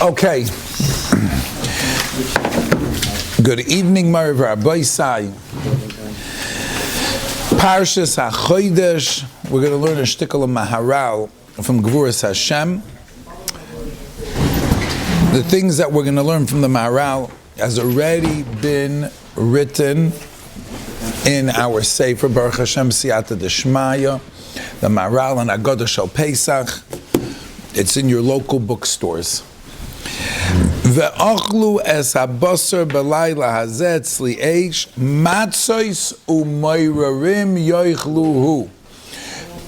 Okay. Good evening, my Rabbi. Parshas HaChodesh. We're going to learn a shtickle of Maharal from Gvuras Hashem. The things that we're going to learn from the Maharal has already been written in our Sefer Baruch Hashem Siyata Deshmaya, the Maharal and Agoda Shel Pesach. It's in your local bookstores. Ve'achlu es habasar b'layla hazeh tzli eish matzos u'moirarim yoichluhu.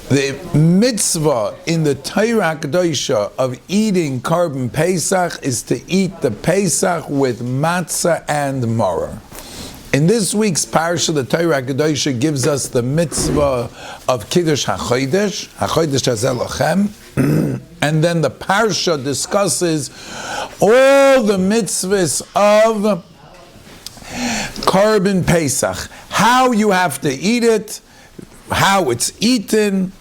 The mitzvah in the Torah Kedosha of eating Korban Pesach is to eat the Pesach with matzah and maror. In this week's Parsha, the Torah Kedosha gives us the mitzvah of Kiddush HaChodesh, HaChodesh Hazeh Lachem, and then the Parsha discusses all the mitzvahs of Korban Pesach, how you have to eat it, how it's eaten,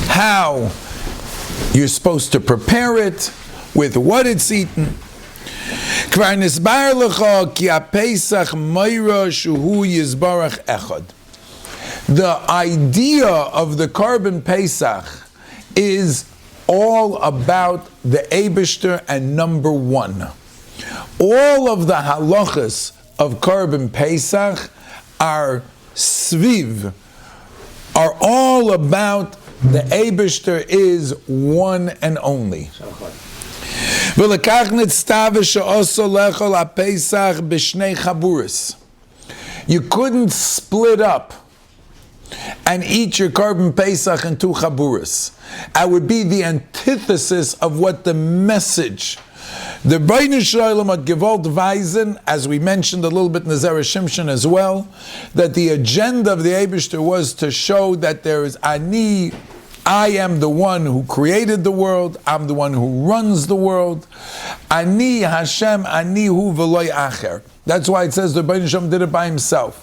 how you're supposed to prepare it, with what it's eaten. The idea of the Korban Pesach is all about the Eibishter and number one. All of the halachas of Korban Pesach are all about the Eibishter is one and only. You couldn't split up and eat your Korban Pesach in two chaburas. That would be the antithesis of what the message. The Berger had gewollt weisen, as we mentioned a little bit in the Zera Shimshon as well, that the agenda of the Eibishter was to show that there is I am the one who created the world. I'm the one who runs the world. Ani Hashem, ani hu v'loy acher. That's why it says the Berger did it by himself.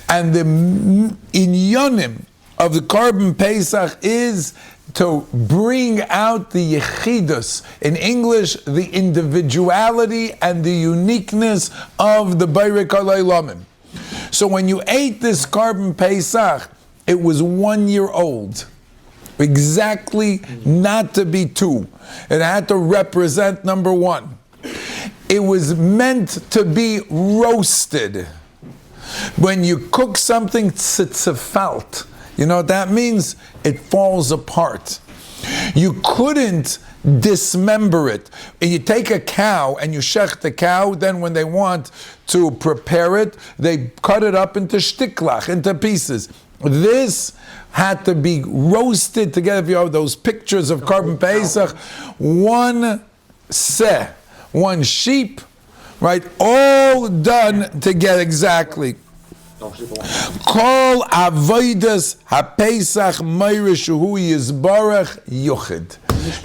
And the inyonim of the Korban Pesach is to bring out the yechidus, in English, the individuality and the uniqueness of the Berger Lamim. So when you ate this Korban Pesach, it was 1 year old. Exactly, not to be two. It had to represent number one. It was meant to be roasted. When you cook something tzitzefalt, you know what that means? It falls apart. You couldn't dismember it. You take a cow and you shech the cow, then when they want to prepare it, they cut it up into shtiklach, into pieces. This had to be roasted together. If you have those pictures of Korban Pesach, one sheep, right? All done together exactly. Kol avodas haPesach meirashuhu yizbarach yuchid.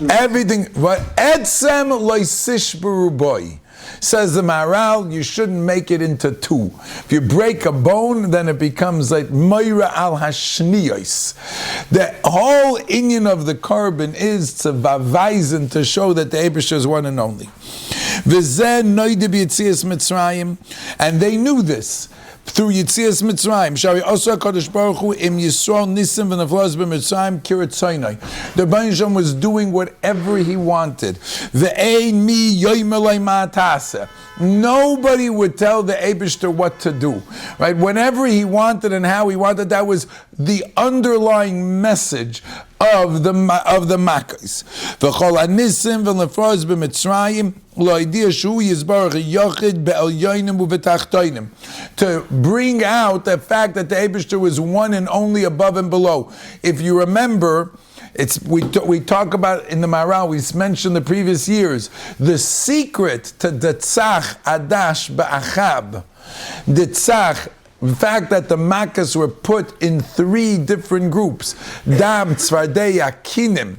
Everything. What etzem loisish beruboy. Says the Maharal, you shouldn't make it into two. If you break a bone, then it becomes like Moira al Hashniyos. The whole inyan of the Korban is to vavaisen, to show that the Eibishter is one and only. And they knew this through Yitzias Mitzrayim. Shari Osa Kodesh Baruch Hu Im Yisrael Nisim V'Neflas B'Mitzrayim Kirat Sinai. The Berger was doing whatever he wanted. Ve'ein mi yoimelei ma'atase. Nobody would tell the Eibishter what to do. Right? Whenever he wanted and how he wanted, that was the underlying message of the Makkos. V'chol hanisim v'nefras b'Mitzrayim lo'idiyah shu yizbarach yochid be'elyonim u'v'tachtoinim. To bring out the fact that the Eibishter was one and only above and below. If you remember, we talk about in the Maharal, we mentioned the previous years, the secret to Detzach Adash Ba'achab. Detzach, the fact that the Makkos were put in three different groups, Dam, Tzvardeya, Kinim,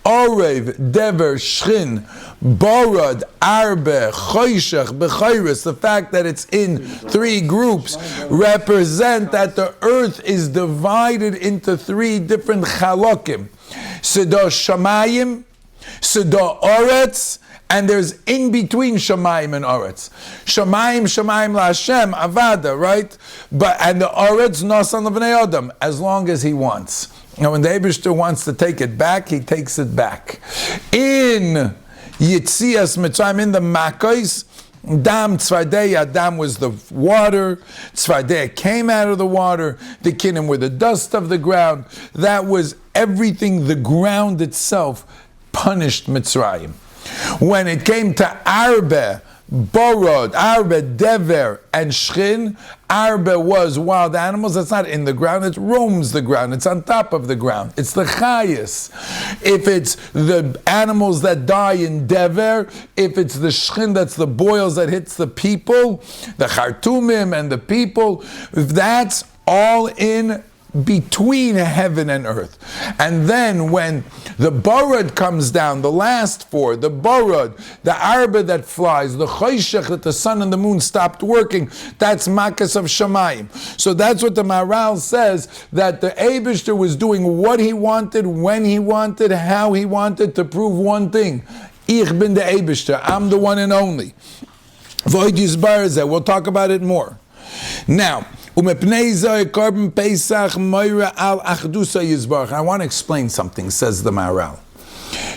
Orev, Dever, Shchin, Borod, Arbe, Choshech, Bechayris, the fact that it's in three groups represent that the earth is divided into three different chalokim. Seda Shamayim, Seda Oretz, And there's in between Shamayim and Oretz. Shamayim la Hashem, Avada, right? And the Oretz, Nosan L'Vnei Adam, as long as he wants. Now when the Eibishter wants to take it back, he takes it back. In Yitzias Mitzrayim, in the Makkos, Dam Tzvardei, Dam was the water, Tzvardei came out of the water, the Kinnim were the dust of the ground. That was everything, the ground itself punished Mitzrayim. When it came to Arbe, Borod, Arbe, Dever, and Shchin, Arbe was wild animals. That's not in the ground, it roams the ground, it's on top of the ground. It's the Chayas. If it's the animals that die in Dever, if it's the Shchin, that's the boils that hits the people, the Chartumim and the people, that's all in between heaven and earth. And then when the Borod comes down, the last four, the Borod, the Arba that flies, the Choshech, that the sun and the moon stopped working, that's Makas of Shamayim. So that's what the Maharal says, that the Eibishter was doing what he wanted, when he wanted, how he wanted, to prove one thing. Ich bin the Eibishter, I'm the one and only. We'll talk about it more. Now, I want to explain something, says the Maharal.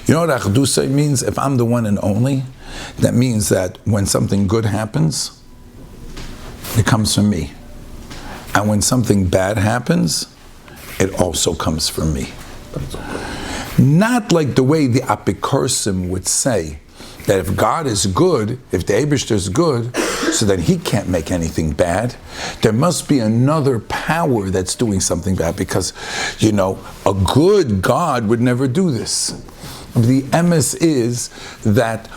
You know what Achdusay means? If I'm the one and only, that means that when something good happens, it comes from me. And when something bad happens, it also comes from me. Not like the way the Apikursim would say, that if God is good, if the Eibishter is good, so that he can't make anything bad, there must be another power that's doing something bad, because, a good God would never do this. The emes is that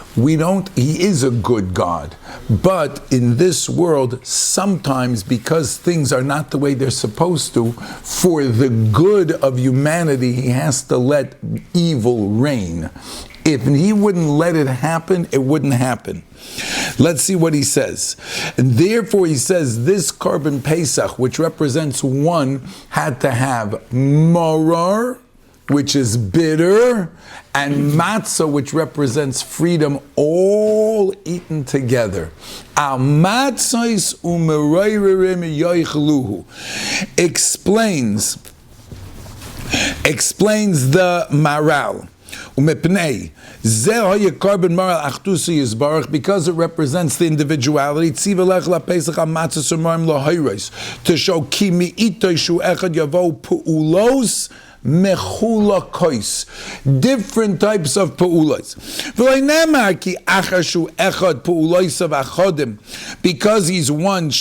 he is a good God, but in this world, sometimes because things are not the way they're supposed to, for the good of humanity, he has to let evil reign. If he wouldn't let it happen, it wouldn't happen. Let's see what he says. And therefore he says this Korban Pesach, which represents one, had to have morar, which is bitter, and matzah, which represents freedom, all eaten together. Al matzos u'merayrerim yoichluhu. Explains the Maharal. Because it represents the individuality, to show different types of pa'ulos. Because he's one,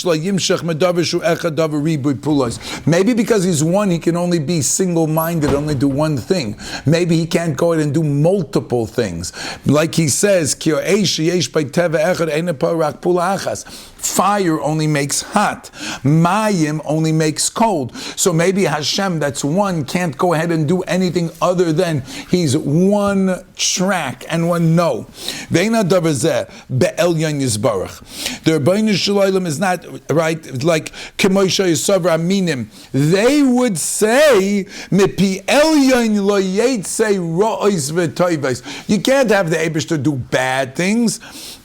maybe because he's one, he can only be single-minded, only do one thing. Maybe he can't go ahead and do multiple things. Like he says, fire only makes hot. Mayim only makes cold. So maybe Hashem, that's one, can't go ahead and do anything other than he's one track and one no. The Rabbi Shalom is not right, like Kemosha Yisavra Aminim. They would say, you can't have the Eibishter do bad things.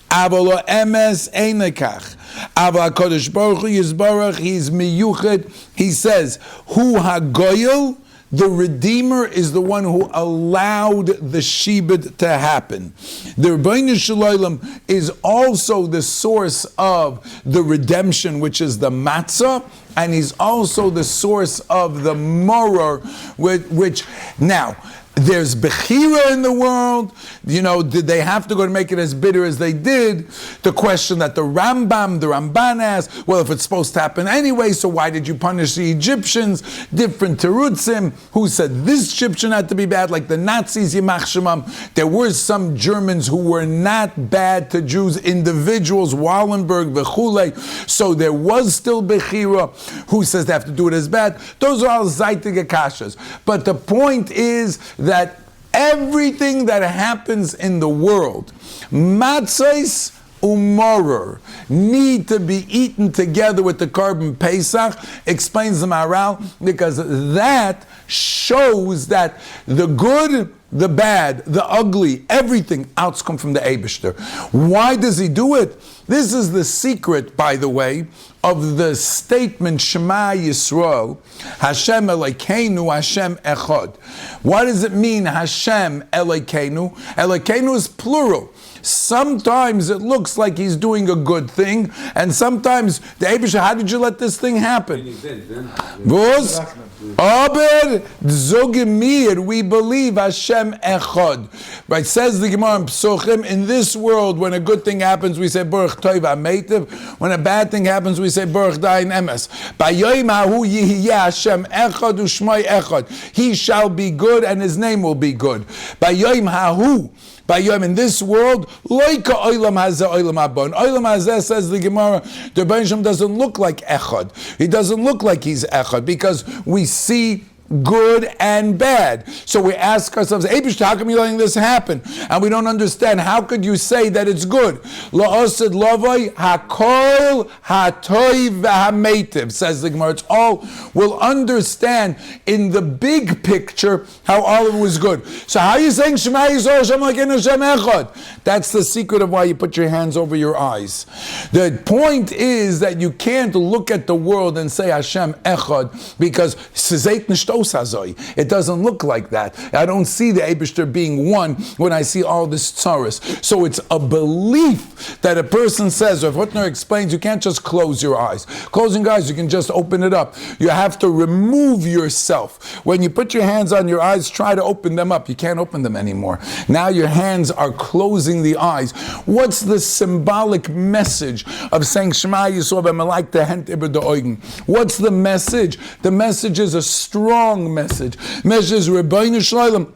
Avolo emes einekach. Ava Kodesh Baruch Hu Yisbarach, he's miyuched. He says, Hu hagoyel, the Redeemer is the one who allowed the Shibud to happen. The Rabbeinu Shalom is also the source of the redemption, which is the matzah, and he's also the source of the moror, which now, there's Bechira in the world. Did they have to go to make it as bitter as they did? The question that the Ramban asked, well, if it's supposed to happen anyway, so why did you punish the Egyptians? Different terutzim, who said this Egyptian had to be bad, like the Nazis, Yimach Shemam. There were some Germans who were not bad to Jews, individuals, Wallenberg, Vechule, so there was still Bechira, who says they have to do it as bad. Those are all Zaitig Akashas. But the point is that everything that happens in the world, matzos u'morer, need to be eaten together with the Korban Pesach, explains the Maharal, because that shows that the good the bad, the ugly, everything else come from the Eibishter. Why does he do it? This is the secret, by the way, of the statement Shema Yisrael, Hashem Elokeinu, Hashem Echad. What does it mean, Hashem Elokeinu? Elokeinu is plural. Sometimes it looks like he's doing a good thing, and sometimes the Eibishter, how did you let this thing happen? Aber Zogimir, we believe Hashem Echad. Right, says the Gemara in Psochim, in this world, when a good thing happens, we say Baruch Tov HaMeitiv. When a bad thing happens, we say Baruch Dayin Emes. Bayoyim Hahu Yihiyeh Hashem Echad U'Shmai Echad. He shall be good, and his name will be good. Bayoyim Hahu. In this world, loika oilam hazeh oilam abon. Oilam hazeh, says the Gemara, the Rebbe doesn't look like echad. He doesn't look like he's echad because we see good and bad. So we ask ourselves, Eibishter, how come you're letting this happen? And we don't understand. How could you say that it's good? La'osid lavoi hakol hatoiv v'hameitiv, says the Gemara. It's all, we'll understand in the big picture how all of it was good. So how are you saying Shema Yisrael Hashem Elokeinu Hashem Echad? That's the secret of why you put your hands over your eyes. The point is that you can't look at the world and say Hashem Echad because it doesn't look like that. I don't see the Eibishter being one when I see all this tzaras. So it's a belief that a person says, or if Hutner explains, you can't just close your eyes. Closing your eyes, you can just open it up. You have to remove yourself. When you put your hands on your eyes, try to open them up. You can't open them anymore. Now your hands are closing the eyes. What's the symbolic message of saying Shema Yisrael v'Melach tehent iber de'ogen? What's the message? The message is a strong message. Message Rabbeinu Shloim.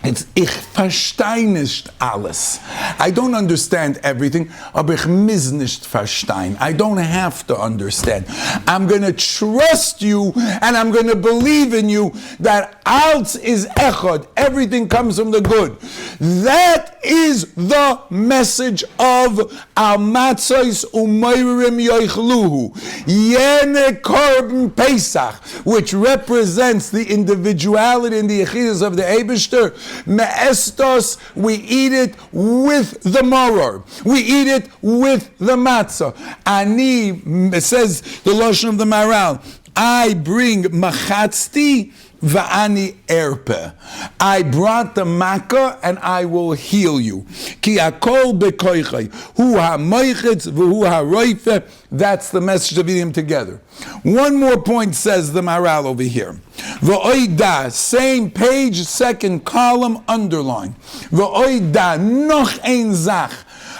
It's ich verstehe nicht alles. I don't understand everything, aber ich muss nicht verstehen. I don't have to understand. I'm going to trust you and I'm going to believe in you that alles is echad. Everything comes from the good. That is the message of al matzos umayrim yoichluhu. Yene korban Pesach, which represents the individuality and the yechidus of the Eibishter. Me'estos, we eat it with the maror. We eat it with the matzah. Ani, it says the Lashon of the Maharal, I bring machatzti va'ani erpe. I brought the makkah and I will heal you. Ki akol bekoichai. Hu ha-moichitz v'hu ha-roife. That's the message of eating them together. One more point, says the Maharal over here. V'oida, same page, second column, underline. V'oida noch ein zach.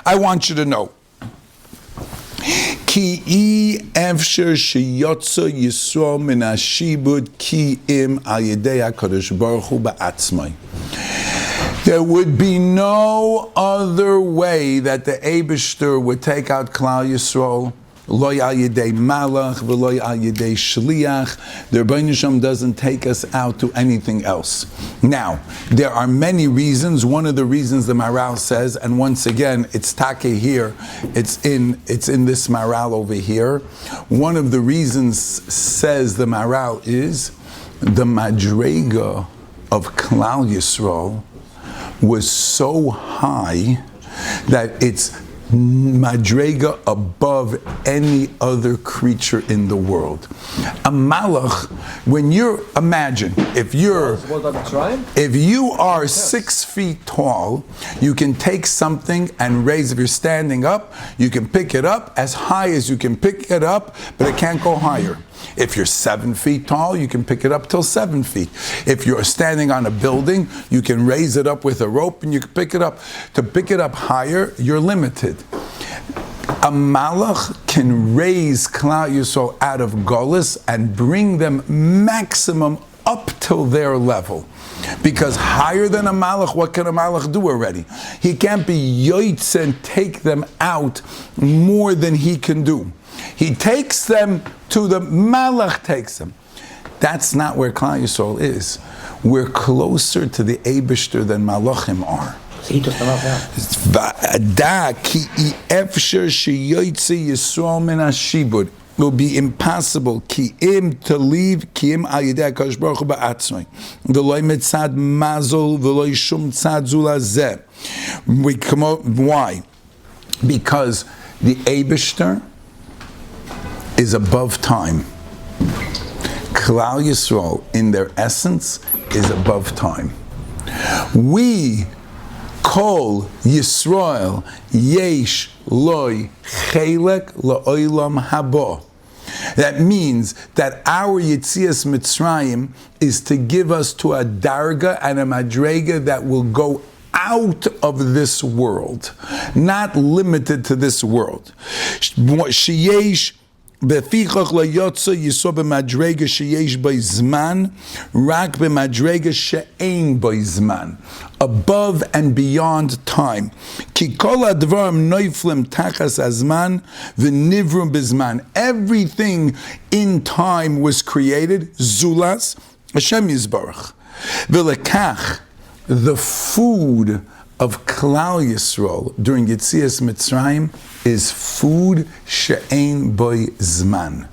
I want you to know. Ki efsher sheyotza Yisrael min hashibud ki im al yedei HaKadosh Baruch Hu ba'atzmai. There would be no other way that the Eibishter would take out Klal Yisrael. Lo al yedei malach v'lo al yedei shliach. The Rebbeinu Shem doesn't take us out to anything else. Now, there are many reasons. One of the reasons the Maharal says, and once again, it's take here. It's in this Maharal over here. One of the reasons, says the Maharal, is the madrega of Klal Yisrael was so high that it's madrega above any other creature in the world. A malach, when imagine, if you are 6 feet tall, you can take something and raise, if you're standing up, you can pick it up as high as you can pick it up, but it can't go higher. If you're 7 feet tall, you can pick it up till 7 feet. If you're standing on a building, you can raise it up with a rope and you can pick it up. To pick it up higher, you're limited. A malach can raise Klal Yisrael out of Golus and bring them maximum up till their level. Because higher than a malach, what can a malach do already? He can't be yoitz and take them out more than he can do. He takes them to the malach takes them. That's not where Klal Yisrael is. We're closer to the Eibishter than malachim are. He took them up now. will be impossible. Ki im to leave, ki im al yedei HaKadosh Baruch Hu ba'atzmai. V'loi mitzad mazol, v'loi shum tzad zula zeh. Why? Because the Eibishter is above time. Klal Yisrael, in their essence, is above time. We Kol Yisrael yesh loy chelek la'olam haba. That means that our Yetzias Mitzrayim is to give us to a darga and a madrega that will go out of this world, not limited to this world. Sheyesh befichach layotza yisod b'madrega sheyesh b'zman, rak b'madrega she'ein b'zman, above and beyond time. Ki kol advarim noiflim tachas azman v'nivrum b'zman. Everything in time was created. Zulas Hashem Yisbarach v'lekach. The food of Klal Yisrael during Yetzias Mitzrayim is food she'ein boy zman,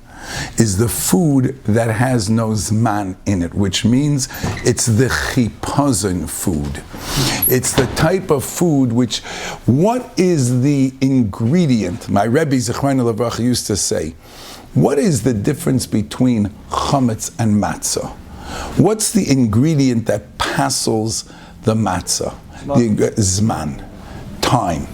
is the food that has no zman in it, which means it's the chipazon food. It's the type of food which, what is the ingredient? My Rabbi Zechron Levracha used to say, what is the difference between chametz and matzah? What's the ingredient that passels the matzah? The zman, time.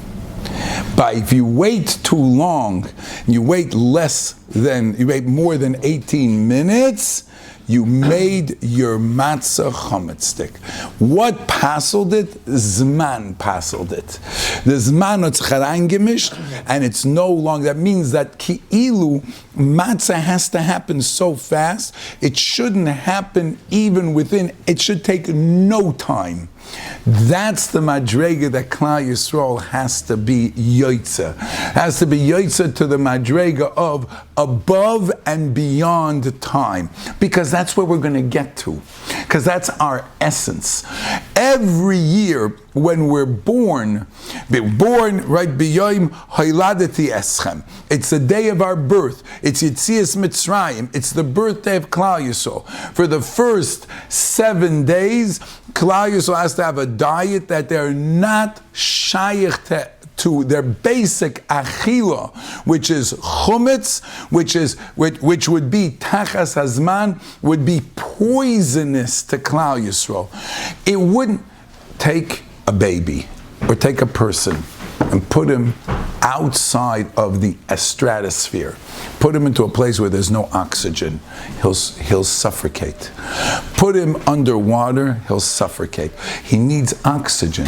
But if you wait too long, you wait more than 18 minutes, you made your matzah chametz stick. What passled it? Zman passled it. The zman is gemished, and it's no longer. That means that ki'ilu matzah has to happen so fast. It shouldn't happen even within. It should take no time. That's the madrega that Klal Yisrael has to be yoitza. Has to be yoitza to the madrega of above and beyond time. Because that's where we're going to get to. Because that's our essence. Every year when we're born, right, b'yoyim hoiladati eschem. It's the day of our birth. It's Yetzias Mitzrayim. It's the birthday of Klal Yisrael. For the first 7 days, Klal Yisrael has to have a diet that they're not shayich to their basic achila, which is chumetz, which would be tachas hazman, would be poisonous to Klal Yisrael. It wouldn't take a baby or take a person and put him outside of the stratosphere, put him into a place where there's no oxygen, he'll suffocate. Put him underwater, he'll suffocate. He needs oxygen.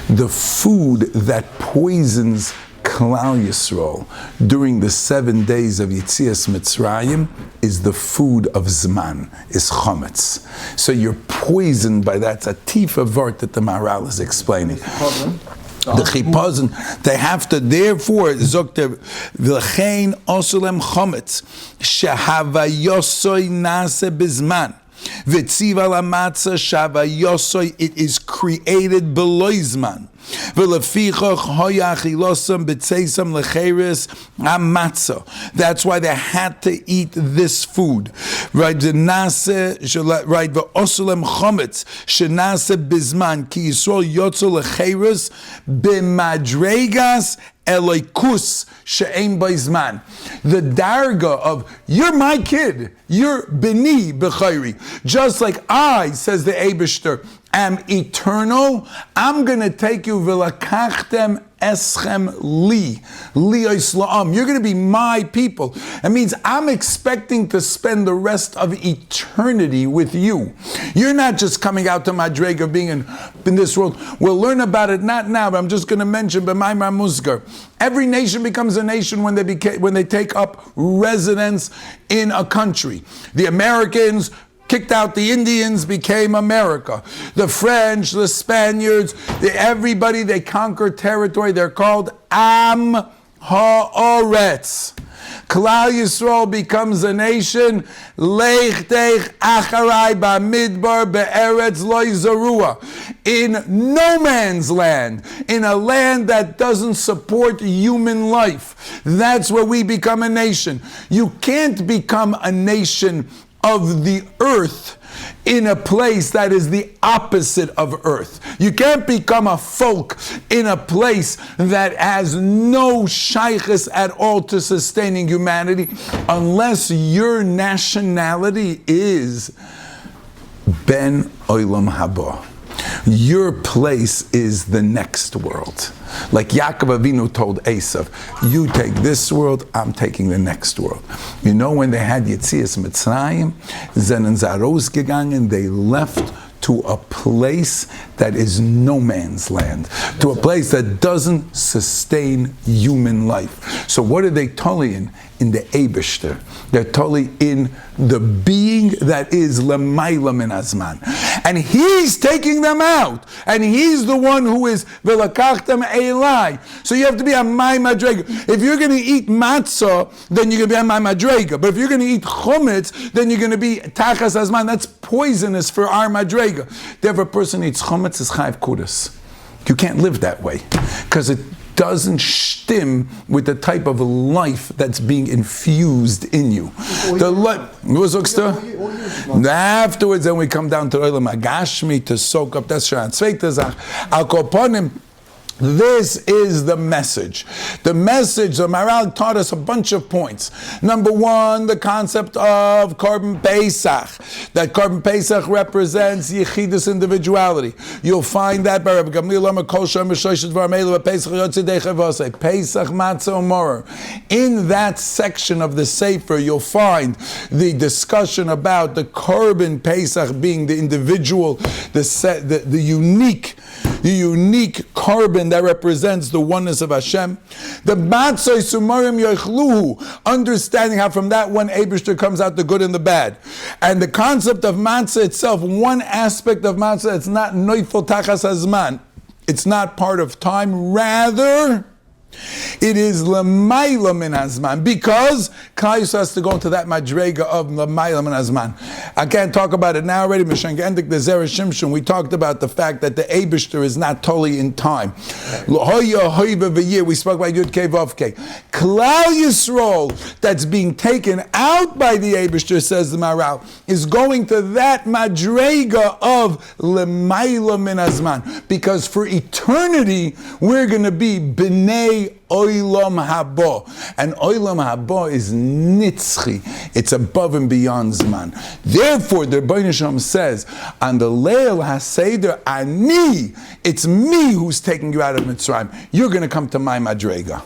The food that poisons Klal Yisrael during the 7 days of Yetzias Mitzrayim is the food of Zman, is chametz. So you're poisoned by that. It's a tifa vart that the Maharal is explaining. The chipazon, they have to, therefore, zokter v'lechein osulem chametz shehavayosoy nase bizman. V'tziva la matzah shavayosoy, it is created beloizman. V'lefichach hoyachilosam b'tzeisam lecheres hamatzah. That's why they had to eat this food, right? The nase, right? V'osulem chometz shenase bizman ki Yisrael yotzo lecheres b'madregas Eloikus she'ein b'zman. The darga of, you're my kid, you're b'ni b'chayri. Just like I, says the Eibishter, am eternal, I'm going to take you v'lakachtem eschem li oisla'am. You're going to be my people. That means I'm expecting to spend the rest of eternity with you. You're not just coming out to Madrega, being in this world. We'll learn about it not now, but I'm just going to mention b'maimar musgar. Every nation becomes a nation when they take up residence in a country. The Americans kicked out the Indians, became America. The French, the Spaniards, everybody, they conquer territory. They're called Am Ha'oretz. Klal Yisrael becomes a nation. Leich teich acharai ba'midbar be'eretz lo zarua. In no man's land, in a land that doesn't support human life. That's where we become a nation. You can't become a nation of the earth in a place that is the opposite of earth. You can't become a folk in a place that has no shaykhs at all to sustaining humanity unless your nationality is Ben Olam Haba. Your place is the next world. Like Yaakov Avinu told Esav, you take this world, I'm taking the next world. You know, when they had Yetzias Mitzrayim, Zenen Zaros gegangen, they left to a place that is no man's land, to a place that doesn't sustain human life. So what are they totally in? In the Eibishter. They're totally in the being that is L'mayla min Azman. And he's taking them out. And he's the one who is V'lakachtem Elai. So you have to be a Mai Madrega. If you're going to eat matzah, then you're going to be a Mai Madrega. But if you're going to eat chometz, then you're going to be Tachas Azman. That's poisonous for our Madrega. If a person eats chometz, it's Chayv Kudas. You can't live that way. Because it doesn't stim with the type of life that's being infused in you. Afterwards, then we come down to Olam Hagashmi to soak up. That's Shran Tzveita Zach. Al Kol Ponim. This is the message. The message, the Maharal taught us a bunch of points. Number one, the concept of Korban Pesach. That Korban Pesach represents Yechidus individuality. You'll find that by Rabbi Gamliel Kol Shom B'Shoishet Dvar Meilu Pesach Yotzidei Chavosei Pesach Matzah Umorer. In that section of the Sefer, you'll find the discussion about the Korban Pesach being the individual, the unique Korban that represents the oneness of Hashem. The Matzah Sumarim Yochluhu, understanding how from that one Eibishter comes out the good and the bad. And the concept of Matzah itself, one aspect of Matzah, it's not Noifel Tachas Hazman. It's not part of time, rather it is L'mayla min Hazman, because Klal has to go into that madrega of L'mayla min Hazman. I can't talk about it now already. Mishangendik the Zera Shimshon, we talked about the fact that the Eibishter is not totally in time. We spoke about Yud Kei Vav Kei. Klal Yisrael that's being taken out by the Eibishter, says the Maharal, is going to that madrega of L'mayla min Hazman, because for eternity we're going to be B'nei Olam Haba. And Olam Haba is nitzchi. It's above and beyond Zman. Therefore, the Rebbeinu Shalom says, on the Leil HaSeder, Ani, it's me who's taking you out of Mitzrayim. You're going to come to my Madrega.